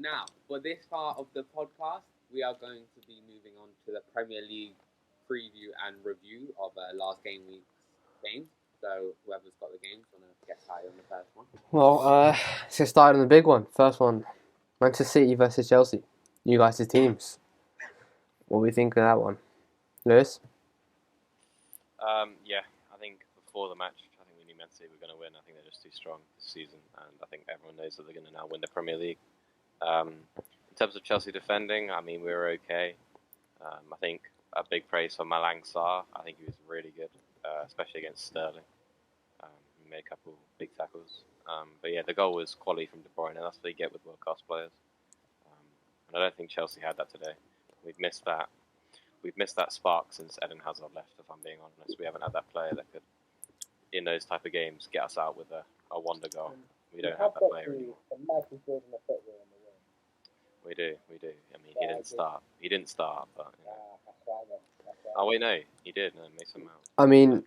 Now, for this part of the podcast, we are going to be moving on to the Premier League preview and review of last game week's games. So, whoever's got the games, want to get started on the first one? Well, let's get started on the big one. First one, Manchester City versus Chelsea. You guys' teams. What do we think of that one? Lewis? Yeah, I think before the match, I think we knew Man City were going to win. I think they're just too strong this season, and I think everyone knows that they're going to now win the Premier League. In terms of Chelsea defending, I mean, we were okay. I think a big praise for Malang Sarr. I think he was really good, especially against Sterling. He made a couple big tackles. But yeah, the goal was quality from De Bruyne, and that's what you get with world-class players. And I don't think Chelsea had that today. We've missed that spark since Eden Hazard left, if I'm being honest. We haven't had that player that could, in those type of games, get us out with a wonder goal. We don't have that player anymore. We do. I mean, he didn't start. But you know. Oh wait, no, he did. No, Mason Mount.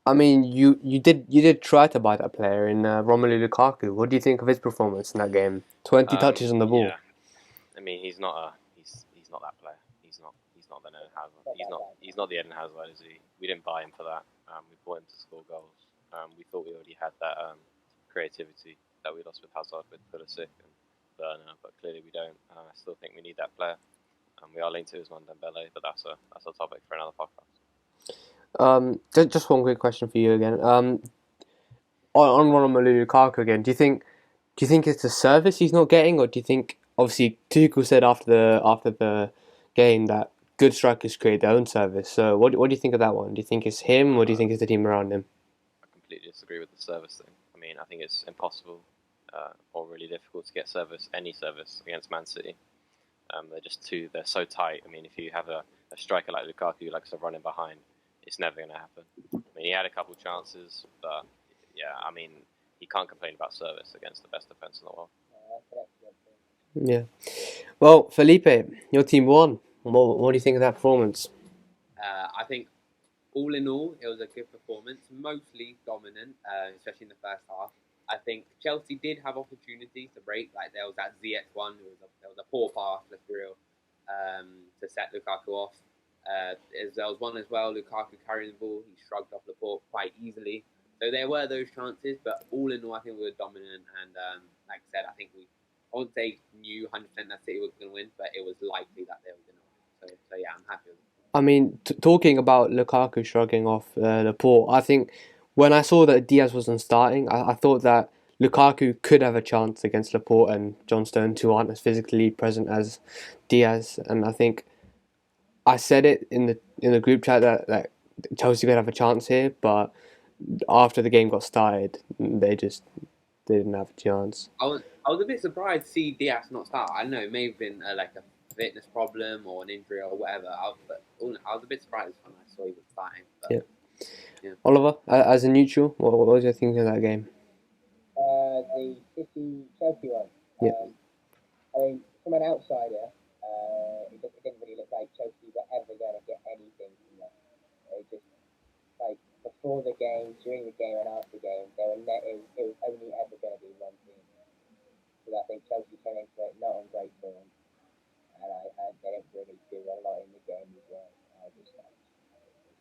I mean, you did try to buy that player in Romelu Lukaku. What do you think of his performance in that game? 20 touches on the ball. Yeah. I mean, he's not that player. He's not the Eden Hazard. He's not the Eden Hazard, is he? We didn't buy him for that. We bought him to score goals. We thought we already had that creativity that we lost with Hazard, with Pulisic and Werner, but clearly we don't. I still think we need that player. We are linked to Ousmane Dembele, but that's a topic for another podcast. Just one quick question for you again. On Romelu Lukaku again, do you think it's the service he's not getting, or do you think, obviously Tuchel said after the game that good strikers create their own service. So what do you think of that one? Do you think it's him, or do you think it's the team around him? I completely disagree with the service thing. I mean, I think it's impossible or really difficult to get any service against Man City. They're so tight. I mean, if you have a striker like Lukaku who likes to run in behind, it's never going to happen. I mean, he had a couple chances, but yeah, I mean, he can't complain about service against the best defence in the world. Yeah. Well, Felipe, your team won. What do you think of that performance? I think, all in all, it was a good performance, mostly dominant, especially in the first half. I think Chelsea did have opportunities to break. Like, there was that ZX one. There was a poor pass, let's be real, to set Lukaku off. There was one as well, Lukaku carrying the ball. He shrugged off Laporte quite easily. So there were those chances, but all in all, I think we were dominant. And like I said, I wouldn't say knew 100% that City was going to win, but it was likely that they were going to win. So yeah, I'm happy with it. I mean, talking about Lukaku shrugging off Laporte, I think when I saw that Diaz wasn't starting, I thought that Lukaku could have a chance against Laporte and John Stones, who aren't as physically present as Diaz. And I think I said it in the group chat that Chelsea could have a chance here, but after the game got started, they didn't have a chance. I was a bit surprised to see Diaz not start. I don't know, it may have been like a fitness problem or an injury or whatever. I was a bit surprised when I saw he was starting. But, yeah. Oliver, as a neutral, what was your thinking of that game? The City-Chelsea one. Yeah. I mean, from an outsider, it didn't really look like Chelsea were ever going to get anything from that. It just, like, before the game, during the game, and after the game, it was only ever going to be one team. So I think Chelsea came into it not on great form, and they didn't really do a lot in the game as well. I just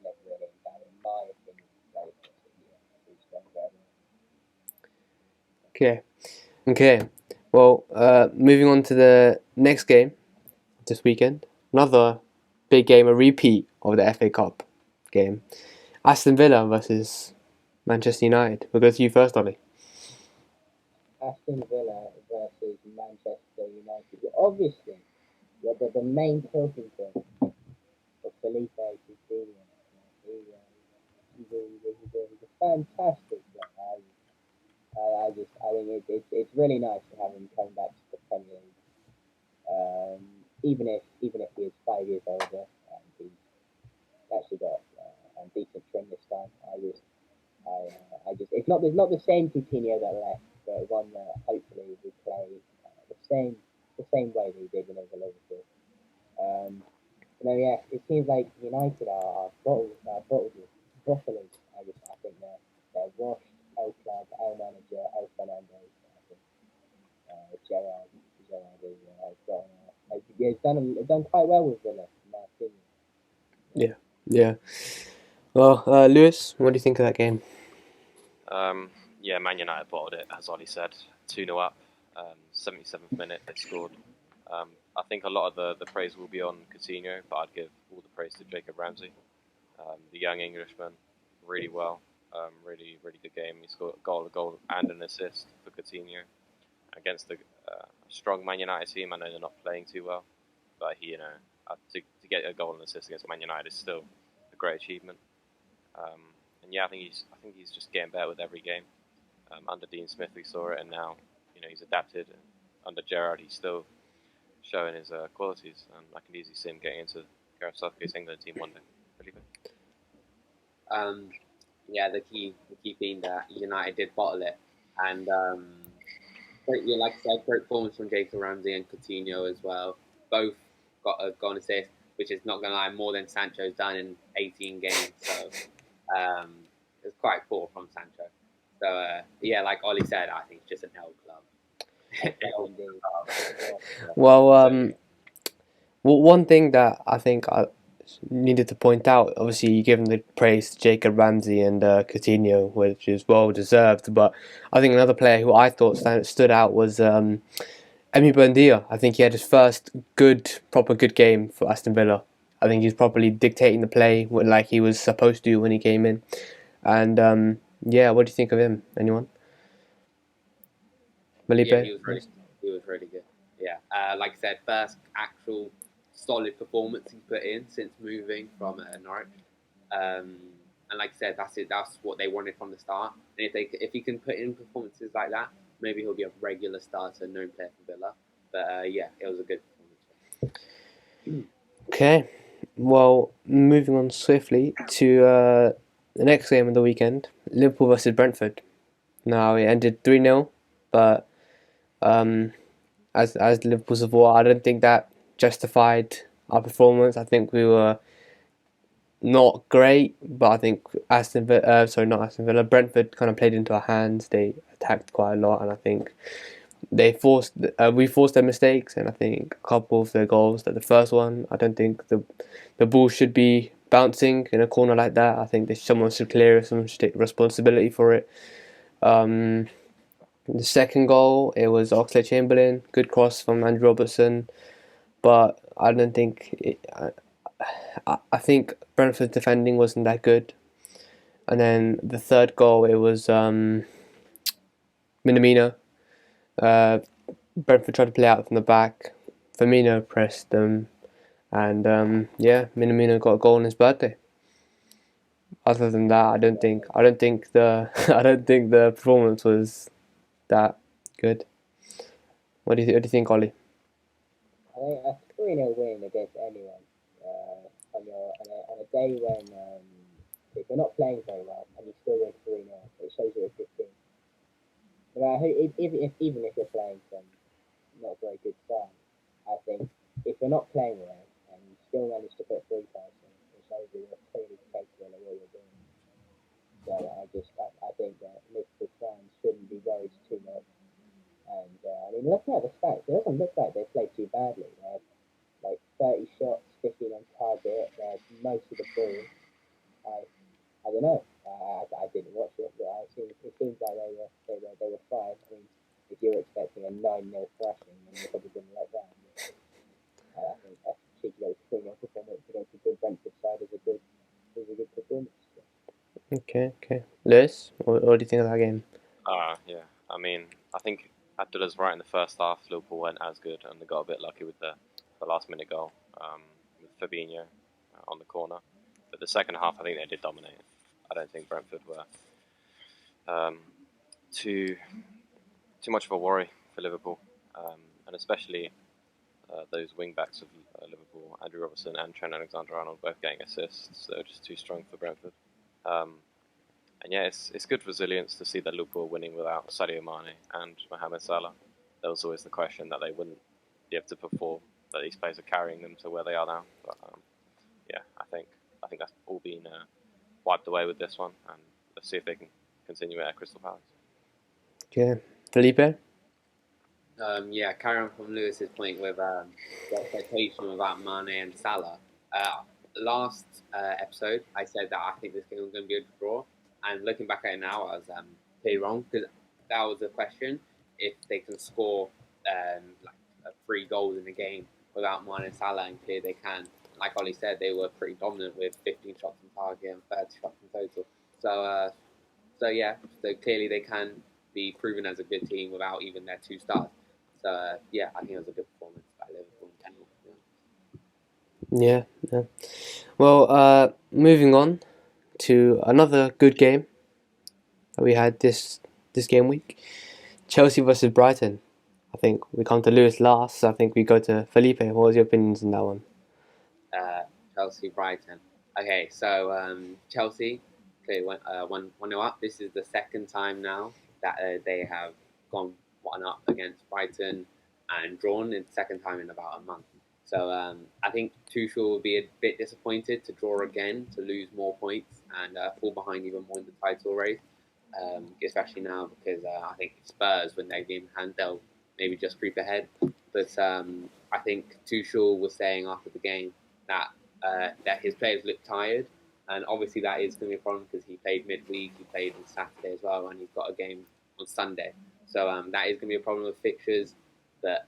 never really, in my opinion, played too strong. Okay. Well, moving on to the next game this weekend. Another big game, a repeat of the FA Cup game. Aston Villa versus Manchester United. We'll go to you first, Ollie. Aston Villa versus Manchester United. Obviously, the main talking point of Felipe Coutinho. He's a fantastic player. I think it's really nice to have him come back to the Premier League. Even if he is 5 years older, he's actually got a decent trim this time. It's not the same Coutinho that left, but one that hopefully will play the same way that he did when he was at Liverpool. It seems like United are bottled. I think they're washed. El Club, El Manager, El Fernandez. I think Gerrard he's done quite well with Villa, in my opinion. Yeah. Well, Lewis, what do you think of that game? Yeah, Man United bottled it, as Ollie said. 2-0 up. 77th minute, they scored. I think a lot of the praise will be on Coutinho, but I'd give all the praise to Jacob Ramsey. The young Englishman, really well. Really good game. He scored a goal and an assist for Coutinho against the strong Man United team. I know they're not playing too well, but to get a goal and assist against Man United is still a great achievement. And yeah, I think he's just getting better with every game. Under Dean Smith, we saw it, and now he's adapted. And under Gerrard, he's still showing his qualities, and I can easily see him getting into Gareth Southgate's England team one day. Felipe? Yeah, the key being that United did bottle it, and like I said, great performance from Jacob Ramsey and Coutinho as well. Both got a goal and assist, which is not going to lie, more than Sancho's done in 18 games. So it's quite poor from Sancho. So yeah, like Ollie said, I think it's just an L club. Well, one thing that I think I needed to point out, obviously you give the praise to Jacob Ramsey and Coutinho, which is well deserved, but I think another player who I thought stood out was Emi Buendia. I think he had his first proper good game for Aston Villa. I think he's properly dictating the play like he was supposed to when he came in. And yeah, what do you think of him? Anyone? Felipe? Yeah, he was really good. Yeah, like I said, first actual solid performance he put in since moving from Norwich. And like I said, that's it. That's what they wanted from the start. And if he can put in performances like that, maybe he'll be a regular starter, known player for Villa. But yeah, it was a good performance. Okay, well, moving on swiftly to the next game of the weekend, Liverpool versus Brentford. Now it ended 3-0, but as Liverpool support, I don't think that justified our performance. I think we were not great, but I think Brentford kind of played into our hands. They attacked quite a lot, and I think we forced their mistakes, and I think a couple of their goals, like the first one, I don't think the ball should be bouncing in a corner like that. I think someone should clear it, someone should take responsibility for it. The second goal, it was Oxlade-Chamberlain, good cross from Andrew Robertson, but I don't think I think Brentford's defending wasn't that good. And then the third goal, it was Minamino. Brentford tried to play out from the back. Firmino pressed them, and Minamino got a goal on his birthday. Other than that, I don't think the I don't think the performance was that good. What do you think, Ollie? I think a 3-0 win against anyone on a day when if you're not playing very well and you still win 3-0, it shows you're a good team. But even if you're playing some not very good side, I think if you're not playing well and you still manage to put 3 points in, it shows that you're clearly capable of what you're doing. So I think that Liverpool fans shouldn't be worried too much. And I mean, looking at the stats, it doesn't look like they played too badly. They had like 30 shots, 15 on target. They had most of the ball. I don't know. I didn't watch it, but it seems like they were fine. I mean, if you were expecting a 9-0 thrashing, then you probably didn't like that. I think a cheeky little 3-0 performance against a good Brentford side is a good performance. Okay. Lewis, what do you think of that game? Yeah. I mean, I think Abdullah's right in the first half. Liverpool weren't as good, and they got a bit lucky with the last-minute goal with Fabinho on the corner. But the second half, I think they did dominate. I don't think Brentford were too much of a worry for Liverpool, and especially those wing-backs of Liverpool, Andrew Robertson and Trent Alexander-Arnold, both getting assists. They're just too strong for Brentford. And yeah, it's good resilience to see that Liverpool are winning without Sadio Mane and Mohamed Salah. There was always the question that they wouldn't be able to perform, that these players are carrying them to where they are now. But yeah, I think that's all been wiped away with this one, and let's see if they can continue it at Crystal Palace. Okay, Felipe. Yeah, carry on from Lewis's point with the expectation about Mane and Salah. Last episode, I said that I think this game was going to be a draw, and looking back at it now, I was pretty wrong because that was the question: if they can score like 3 goals in a game without Mane and Salah, and clear they can. Like Ollie said, they were pretty dominant with 15 shots on target and 30 shots in total. So yeah, so clearly they can be proven as a good team without even their 2 stars. So yeah, I think it was a good performance by Liverpool in general. Yeah, yeah. Well, moving on to another good game that we had this game week. Chelsea versus Brighton. I think we come to Lewis last, so I think we go to Felipe. What was your opinions on that one? Chelsea Brighton. Okay, so Chelsea clearly went 1-0 up. This is the second time now that they have gone 1 up against Brighton and drawn. It's the second time in about a month. So I think Tuchel will be a bit disappointed to draw again, to lose more points and fall behind even more in the title race. Especially now because I think Spurs, when they're in hand, they'll maybe just creep ahead. But I think Tuchel was saying after the game that his players look tired, and obviously that is going to be a problem because he played midweek, he played on Saturday as well, and he's got a game on Sunday. So that is going to be a problem with fixtures. But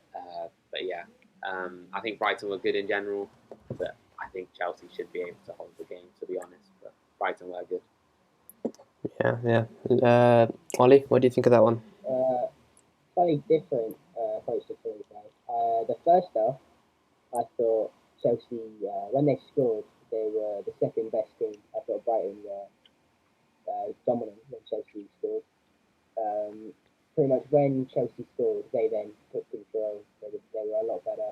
yeah, I think Brighton were good in general, but I think Chelsea should be able to hold the game, to be honest. But Brighton were good. Yeah, yeah. Ollie, what do you think of that one? Slightly different approach to Felipe. The first half, I thought Chelsea, when they scored, they were the second best team. I thought Brighton were dominant when Chelsea scored. Pretty much when Chelsea scored, they then took control. They were a lot better,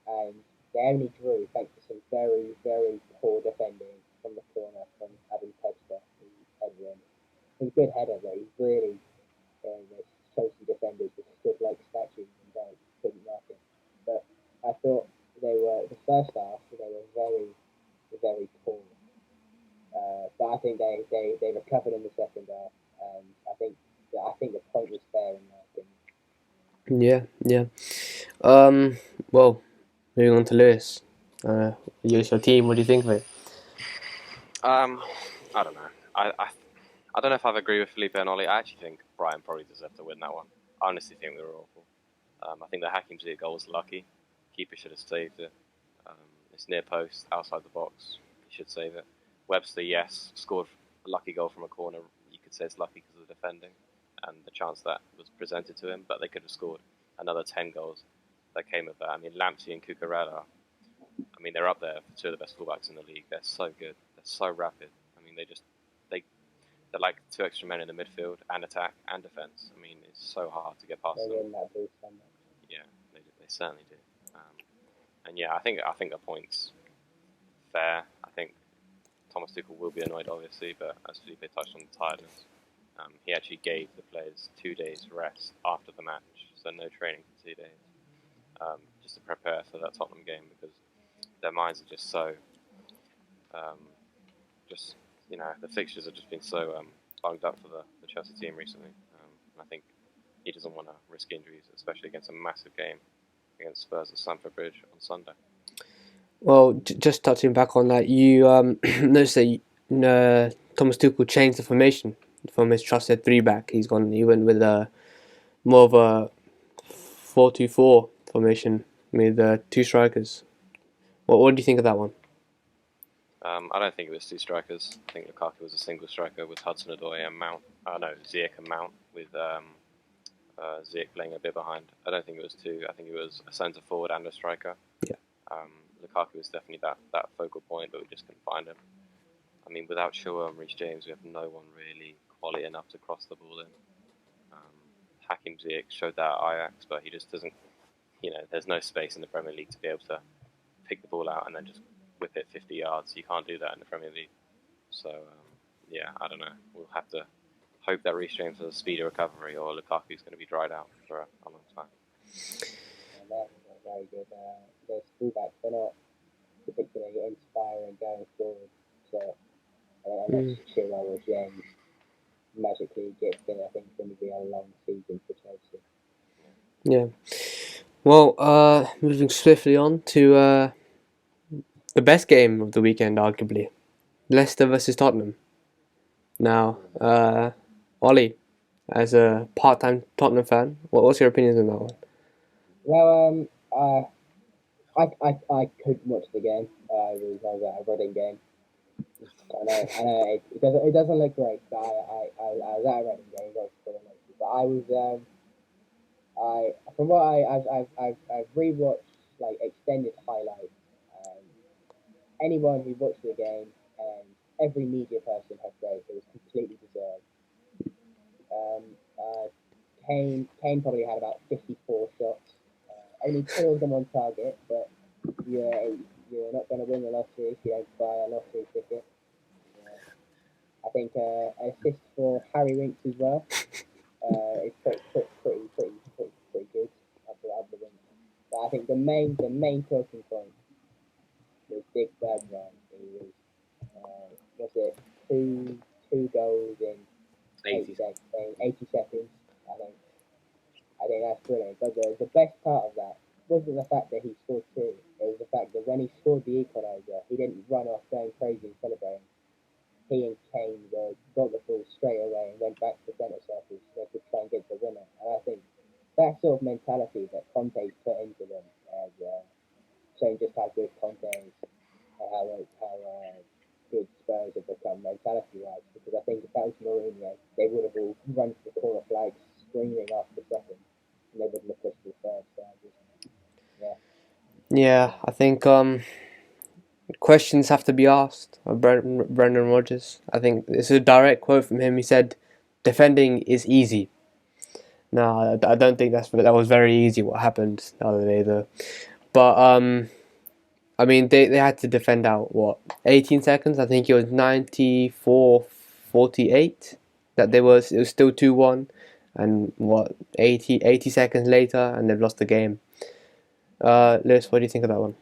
and they only drew thanks to some very, very poor defending from the corner from Adam Pejder, who headed in. It was a good header, but he really, the Chelsea defenders just stood like statues and couldn't mark it. But I thought the first half, they were very, very poor. But I think they recovered in the second half, and I think the point was fair in my opinion. Yeah, yeah. Well, moving on to Lewis. Lewis, your team. What do you think of it? I don't know. I don't know if I agree with Felipe and Ollie. I actually think Brighton probably deserved to win that one. I honestly think they were awful. I think the Hakim Ziyech goal was lucky. Keeper should have saved it. It's near post, outside the box. He should save it. Webster, yes, scored a lucky goal from a corner. You could say it's lucky because of the defending and the chance that was presented to him, but they could have scored another 10 goals that came of that. I mean, Lamptey and Cucurella, I mean, they're up there for 2 of the best fullbacks in the league. They're so good. They're so rapid. I mean, they're like 2 extra men in the midfield and attack and defence. I mean, it's so hard to get past They them. win that boost on them. Yeah, they certainly do. And yeah, I think the points fair. I think Thomas Tuchel will be annoyed, obviously, but as Felipe touched on the tiredness, he actually gave the players 2 days rest after the match, so no training for 2 days, just to prepare for that Tottenham game because their minds are just so, just the fixtures have just been so bunged up for the Chelsea team recently. And I think he doesn't want to risk injuries, especially against a massive game against Spurs at Stamford Bridge on Sunday. Well, just touching back on that, you noticed that Thomas Tuchel changed the formation from his trusted 3-back. He went with more of a 4-2-4 formation with 2 strikers. What do you think of that one? I don't think it was 2 strikers. I think Lukaku was a single striker with Hudson-Odoi and Mount. Ziyech and Mount with Ziyech playing a bit behind. I don't think it was 2. I think it was a centre forward and a striker. Yeah. Lukaku was definitely that focal point, but we just couldn't find him. I mean, without Shaw and Reece James, we have no one really quality enough to cross the ball in. Hakim Ziyech showed that at Ajax, but he just doesn't. There's no space in the Premier League to be able to pick the ball out and then just whip it 50 yards. You can't do that in the Premier League. So, yeah, I don't know. We'll have to hope that Reece James has a speedy recovery or Lukaku's going to be dried out for a long time. They're very good. Those fullbacks, they're not particularly inspiring going forward. So, unless Chilwell or James magically gets in, I think it's going to be a long season for Chelsea. Yeah. Well, moving swiftly on to the best game of the weekend, arguably, Leicester versus Tottenham. Now, Ollie, as a part-time Tottenham fan, what's your opinions on that one? Well, I couldn't watch the game. I was at a Reading game. I know it doesn't look great, but I was at a Reading game, but I was from what I've rewatched like extended highlights. Um, Anyone who watched the game and every media person has said it was completely deserved. Um, uh, Kane probably had about 54 shots. Only two of them on target, but you're not going to win the lottery if you don't buy a lottery ticket. I think assist for Harry Winks as well. It's pretty good. Up the Winks. But I think the main talking point was Big Bergman. He was it two goals in 80. 80 seconds. I think I think that's brilliant. But the best part of that wasn't the fact that he scored two. It was the fact that when he scored the equaliser, he didn't run off going crazy and celebrating. He and Kane got the ball straight away and went back to centre circle so they could try and get the winner. And I think that sort of mentality that Conte's put into them has shown just how good Conte is and how good Spurs have become mentality-wise. Because I think if that was Mourinho, they would have all run to the corner flags screaming after the second, and they wouldn't have pushed the first. So yeah. Yeah, I think questions have to be asked of Brendan Rodgers. I think it's a direct quote from him. He said, "Defending is easy." No, I don't think that was very easy what happened the other day though. But I mean they had to defend out what 18 seconds. I think it was 94-48 that it was still 2-1, and what 80 seconds later and they've lost the game. Lewis, what do you think of that one?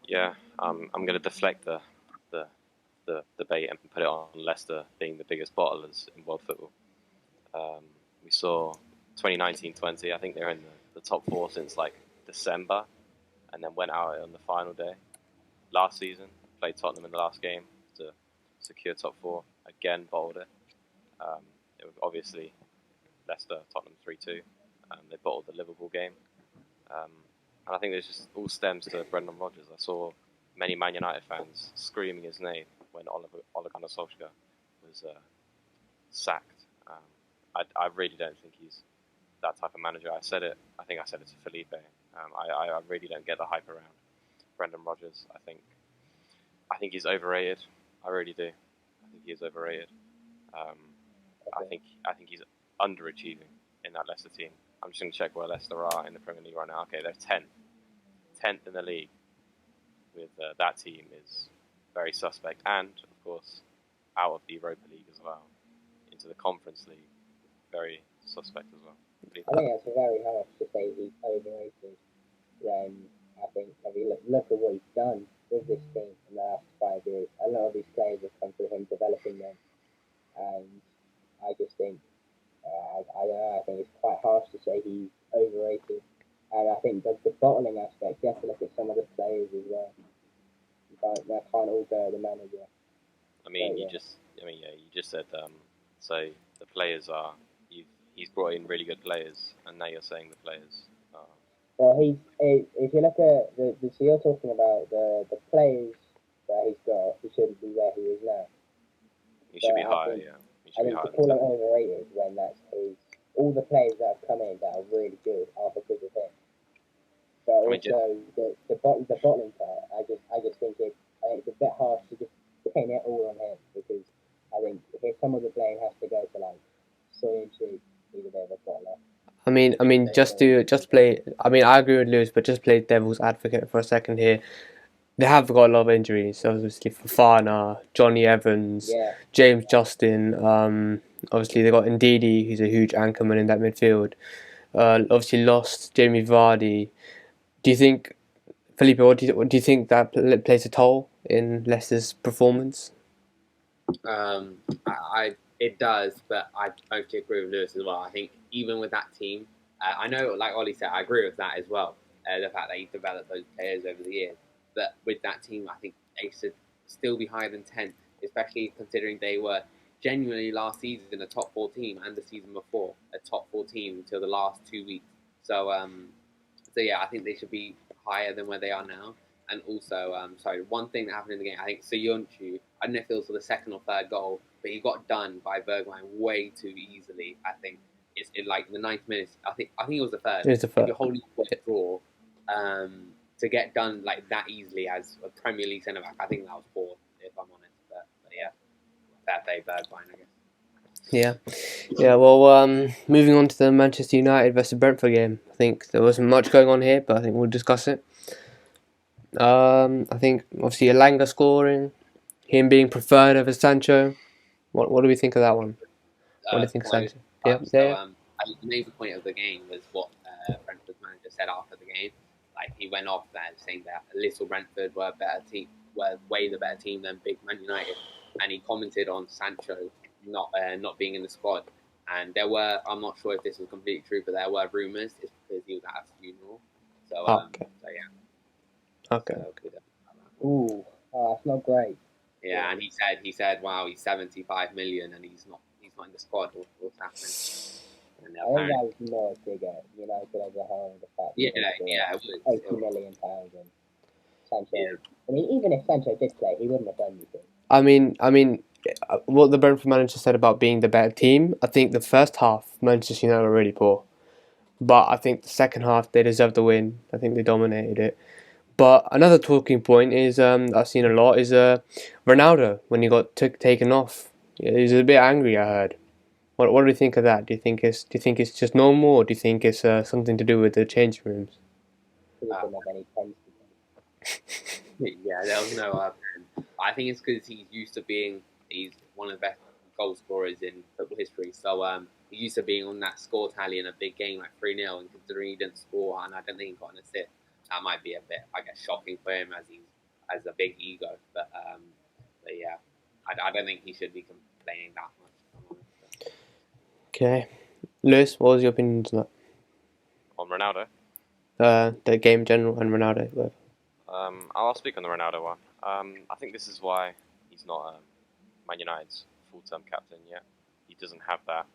Yeah, I'm going to deflect the debate and put it on Leicester being the biggest bottlers in world football. We saw 2019-20. I think they're in the top four since like December, and then went out on the final day. Last season, played Tottenham in the last game to secure top four. Again, bottled it. It was obviously Leicester, Tottenham 3-2. They bottled the Liverpool game. And I think this just all stems to Brendan Rodgers. I saw many Man United fans screaming his name when Ole Gunnar Solskjaer was sacked. I really don't think he's that type of manager. I think I said it to Felipe. I really don't get the hype around Brendan Rodgers. I think he's overrated. I really do. I think he is overrated. I think he's underachieving in that Leicester team. I'm just going to check where Leicester are in the Premier League right now. Okay, they're 10th in the league. With that team is very suspect, and of course, out of the Europa League as well, into the Conference League, very suspect as well. I think that's very harsh to say he's overrated when I think if you look at what he's done with this team in the last 5 years. A lot of these players have come through him developing them, and I just think I don't know. I think it's quite harsh to say he's overrated, and I think the bottling aspect. You have to look at some of the players as well. They can't all go the manager. I mean, you just said so the players are he's brought in really good players, and now you're saying the players are. Well, if you look at so you're talking about the players that he's got, he shouldn't be where he is now. He should be higher, yeah. I think to call him overrated when that's all the players that have come in that are really good are because of him. But also the bottling part, I just think it's a bit harsh to just pin it all on him because I think some of the blame has to go to like Soyuncu, he's a bit of a bottler. I mean, just play. I mean, I agree with Lewis, but just play devil's advocate for a second here. They have got a lot of injuries. Obviously, Fofana, Johnny Evans, James Justin. Obviously, they got Ndidi, who's a huge anchorman in that midfield. Obviously, lost Jamie Vardy. Do you think, Felipe? What do you think that plays a toll in Leicester's performance? It does, but I totally agree with Lewis as well. I think even with that team, I know, like Ollie said, I agree with that as well. The fact that he's developed those players over the years. But with that team, I think they should still be higher than 10th, especially considering they were genuinely last season a top 4 team and the season before a top 4 team until the last 2 weeks. So yeah, I think they should be higher than where they are now. And also, sorry, one thing that happened in the game, I think Soyuncu, I don't know if it was for the second or third goal, but he got done by Bergwijn way too easily. I think it's in like the 9th minute. I think it was the third. It's the If first. you're holding a draw, to get done like that easily as a Premier League centre back, I think that was poor, if I'm honest. But yeah, fair play Bergwijn, I guess. Yeah. Well, moving on to the Manchester United versus Brentford game. I think there wasn't much going on here, but I think we'll discuss it. I think obviously Elanga scoring, him being preferred over Sancho. What do we think of that one? What do you think, Sancho? I think the main point of the game was what Brentford's manager said after the game. Like he went off there saying that Little Brentford were a better team, were way the better team than Big Man United, and he commented on Sancho not being in the squad. And there were, I'm not sure if this was completely true, but there were rumours it's because he was at a funeral. So Okay. so yeah. Okay. So, Ooh, that's not great. yeah, and he said, wow, he's 75 million and he's not in the squad. What's happening? And I think that was more a dig at United as a whole. The fact yeah, that it was. £80 million and Sancho. Yeah. I mean, even if Sancho did play, he wouldn't have done anything. I mean, what the Brentford manager said about being the better team. I think the first half Manchester United were really poor, but I think the second half they deserved the win. I think they dominated it. But another talking point is I've seen a lot is Ronaldo when he got taken off. He was a bit angry. I heard. What do you think of that? Do you think it's just normal, or do you think it's something to do with the changing rooms? He didn't have any pens to take. Yeah, there was no. I think it's because he's one of the best goal scorers in football history. So he's used to being on that score tally in a big game like 3-0, and considering he didn't score, and I don't think he got an assist, that might be a bit, I guess, shocking for him as he's has a big ego. But yeah, I don't think he should be complaining that much. Okay, Lewis, what was your opinion on On Ronaldo? that? The game in general and Ronaldo. Whatever. I'll speak on the Ronaldo one. I think this is why he's not Man United's full-term captain yet. He doesn't have that.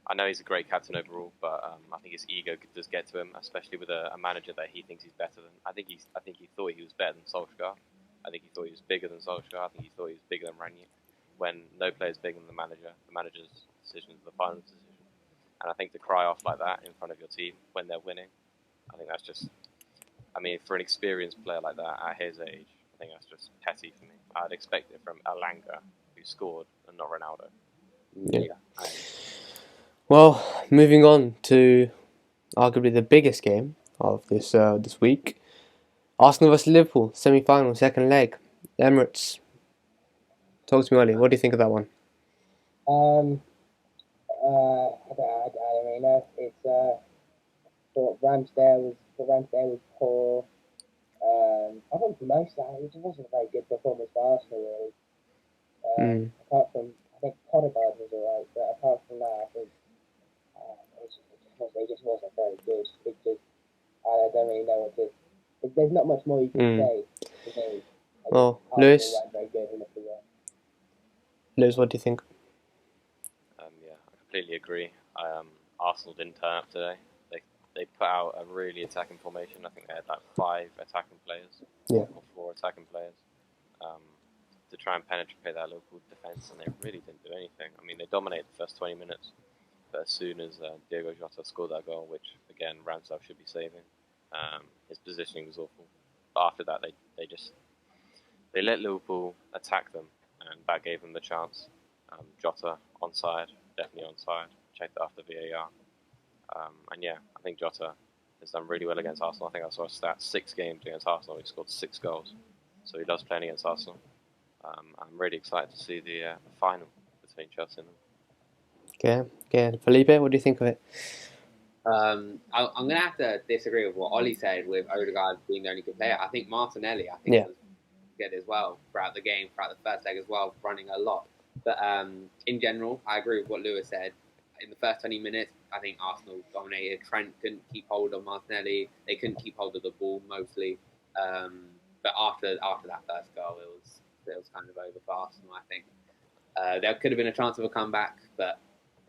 I know he's a great captain overall, but I think his ego does get to him, especially with a manager that he thinks he's better than. I think he thought he was better than Solskjaer. I think he thought he was bigger than Solskjaer. I think he thought he was bigger than Ranieri. When no player is bigger than the manager's decision is the final decision. And I think to cry off like that in front of your team when they're winning, I think that's just. I mean, for an experienced player like that at his age, I think that's just petty for me. I'd expect it from Elanga, who scored, and not Ronaldo. Yeah. Well, moving on to arguably the biggest game of this week, Arsenal vs Liverpool semi-final, second leg, Emirates. Talk to me, Ollie. What do you think of that one? I don't really know. It's thought Ramsdale was poor. I think for most of it just wasn't a very good performance for Arsenal really. Apart from, I think Odegaard was alright, but apart from that, I think it just wasn't very good. I don't really know what to. There's not much more you can say to me. Well, Lewis. Weren't very good enough to win. Lewis, what do you think? Yeah, I completely agree. Arsenal didn't turn up today. They put out a really attacking formation. I think they had like 5 attacking players, or 4 attacking players, to try and penetrate that Liverpool defence, and they really didn't do anything. I mean, they dominated the first 20 minutes, but as soon as Diego Jota scored that goal, which again Ramsdale should be saving, his positioning was awful. But after that, they let Liverpool attack them, and that gave them the chance. Jota onside, definitely onside. Checked it after VAR. And yeah, I think Jota has done really well against Arsenal. I think I saw a stat, 6 games against Arsenal, he scored 6 goals. So he loves playing against Arsenal. I'm really excited to see the final between Chelsea and them. Okay. Felipe, what do you think of it? I'm going to have to disagree with what Ollie said with Odegaard being the only good player. I think Martinelli, was good as well throughout the game, throughout the first leg as well, running a lot. But in general, I agree with what Lewis said. In the first 20 minutes, I think Arsenal dominated. Trent couldn't keep hold of Martinelli. They couldn't keep hold of the ball mostly. But after that first goal, it was kind of over for Arsenal. I think there could have been a chance of a comeback, but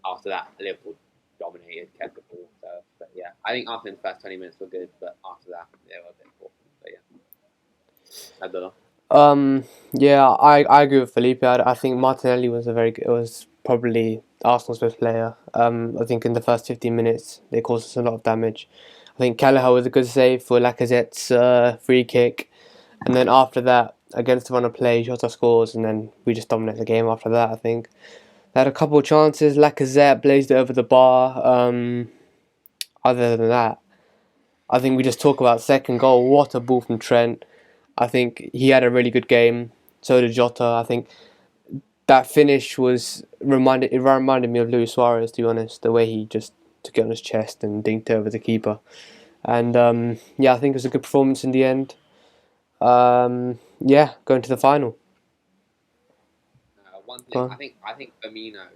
after that, Liverpool dominated, kept the ball. So, but yeah, I think Arsenal's first 20 minutes were good, but after that, they were a bit poor. But yeah, I don't know. Yeah, I agree with Felipe. I think Martinelli was probably Arsenal's best player. I think in the first 15 minutes they caused us a lot of damage. I think Kelleher was a good save for Lacazette's free kick, and then after that, against the run of play, Jota scores, and then we just dominate the game after that. I think they had a couple of chances. Lacazette blazed it over the bar. Other than that, I think we just talk about second goal. What a ball from Trent. I think he had a really good game. So did Jota. I think that finish reminded me of Luis Suarez, to be honest. The way he just took it on his chest and dinked it over the keeper. And yeah, I think it was a good performance in the end. Yeah, going to the final. One thing, I think Firmino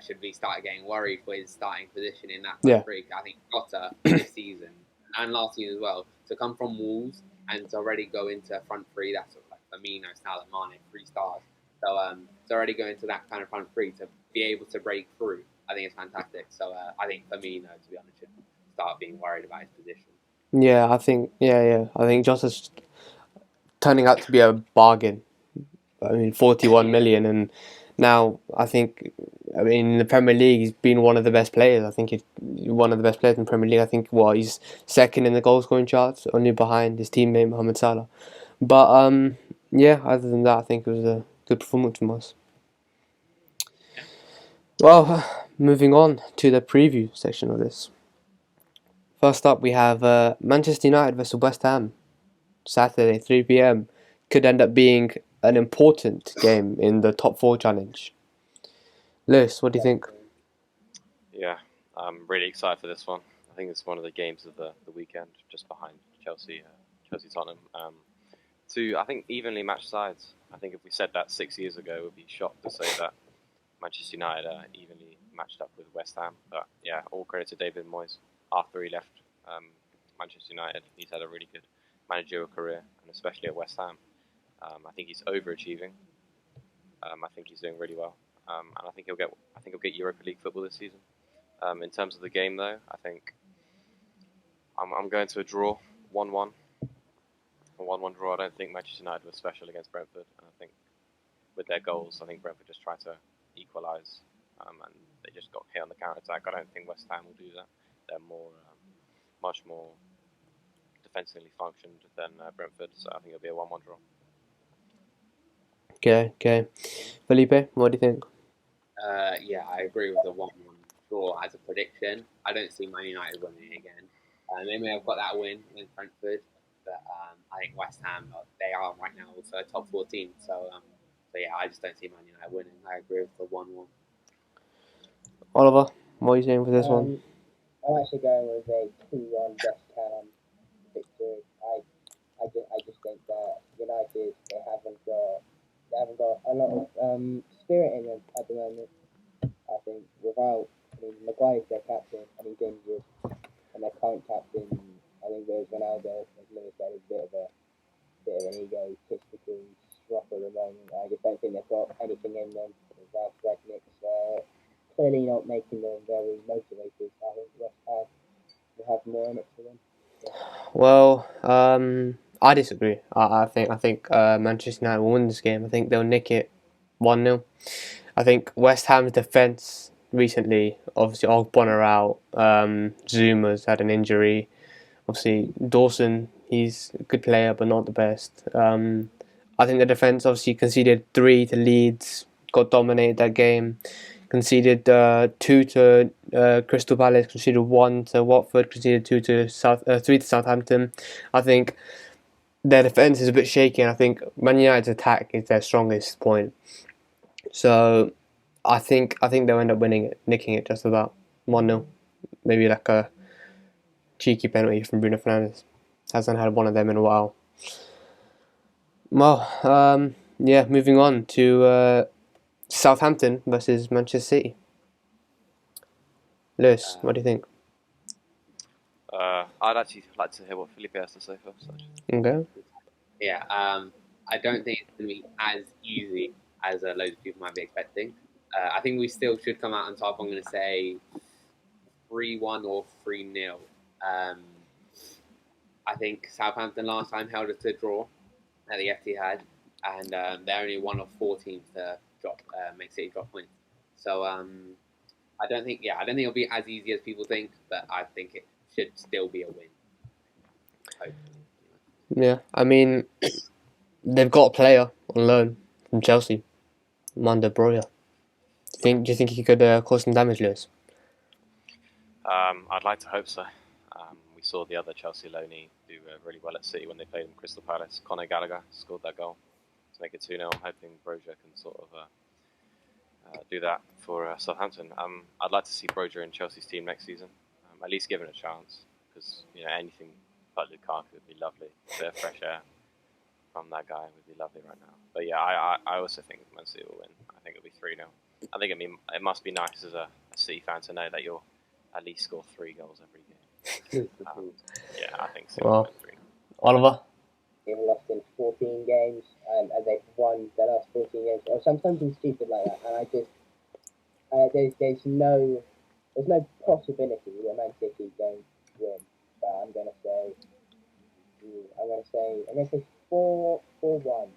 should be started getting worried for his starting position in that Yeah. break. I think Jota this season and last season as well, to come from Wolves and to already go into front three, that's sort of like Firmino, Salah, Mane, 3 stars. So to already go into that kind of front three to be able to break through, I think it's fantastic. So I think Firmino, to be honest, should start being worried about his position. Yeah, I think I think Jota's turning out to be a bargain. I mean, 41 million, and now I think, in the Premier League, he's been one of the best players. I think he's one of the best players in the Premier League. I think he's second in the goal scoring charts, only behind his teammate Mohamed Salah. But yeah, other than that, I think it was a good performance from us. Well, moving on to the preview section of this. First up, we have Manchester United versus West Ham, Saturday, 3 p.m. Could end up being an important game in the top 4 challenge. Lewis, what do you think? Yeah, I'm really excited for this one. I think it's one of the games of the weekend, just behind Chelsea Tottenham. Two, I think, evenly matched sides. I think if we said that 6 years ago, we'd be shocked to say that Manchester United are evenly matched up with West Ham. But yeah, all credit to David Moyes. After he left Manchester United, he's had a really good managerial career, and especially at West Ham. I think he's overachieving. I think he's doing really well, and I think he'll get Europa League football this season. In terms of the game, though, I think I'm going to a draw, 1-1. A 1-1 draw. I don't think Manchester United was special against Brentford, and I think with their goals, I think Brentford just tried to equalise, and they just got hit on the counter attack. I don't think West Ham will do that. They're much more defensively functioned than Brentford, so I think it'll be a 1-1 draw. Okay. Felipe, what do you think? Yeah, I agree with the 1-1 draw as a prediction. I don't see Man United winning again. They may have got that win against Brentford, but I think West Ham, they are right now also a top 14. So yeah, I just don't see Man United winning. I agree with the 1-1. Oliver, what are you saying for this one? I'm actually going with a 2-1 West Ham victory. I just think that United they haven't got a lot of spirit in them at the moment. I think Maguire's their captain and he's injured, and their current captain, I think there's Ronaldo, as Lewis said, is a bit of an egotistical strop at the moment. I just don't think they've got anything in them. Ralph Ragnick's clearly not making them very motivated. I think West Ham will have more in it for them. Yeah. Well, I disagree. I think Manchester United will win this game. I think they'll nick it 1-0. I think West Ham's defence recently, obviously Ogbonna are out. Zuma's had an injury. Obviously Dawson, he's a good player but not the best. I think the defence obviously conceded 3 to Leeds, got dominated that game. Conceded 2 to Crystal Palace, conceded 1 to Watford, conceded 3 to Southampton. I think their defence is a bit shaky, and I think Man United's attack is their strongest point. So I think they'll end up winning it, nicking it just about 1-0. Maybe like a cheeky penalty from Bruno Fernandes. Hasn't had one of them in a while. Well, yeah, moving on to Southampton versus Manchester City. Lewis, what do you think? I'd actually like to hear what Felipe has to say first. Okay. Yeah, I don't think it's going to be as easy as loads of people might be expecting. I think we still should come out on top. I'm going to say 3-1 or 3-0. I think Southampton last time held us to a draw at the Etihad, and they're only one of 4 teams to make City drop points. So I don't think it'll be as easy as people think, but I think it should still be a win. Hopefully. Yeah, I mean, they've got a player on loan from Chelsea, Manda Broya. Do you think he could cause some damage, Lewis? I'd like to hope so. We saw the other Chelsea loanee do really well at City when they played in Crystal Palace. Conor Gallagher scored that goal to make it 2-0. I'm hoping Broja can sort of do that for Southampton. I'd like to see Broja in Chelsea's team next season, at least give it a chance, because anything but Lukaku would be lovely. A bit of fresh air from that guy would be lovely right now. But yeah, I also think Man City will win. I think it'll be 3-0. I think it must be nice as a City fan to know that you'll at least score 3 goals every game. Yeah, I think City will win 3-0. Oliver? They've lost in 14 games, and they've won the last 14 games, or something stupid like that. And I just, there's no possibility that Man City don't win. But I'm gonna say 4-1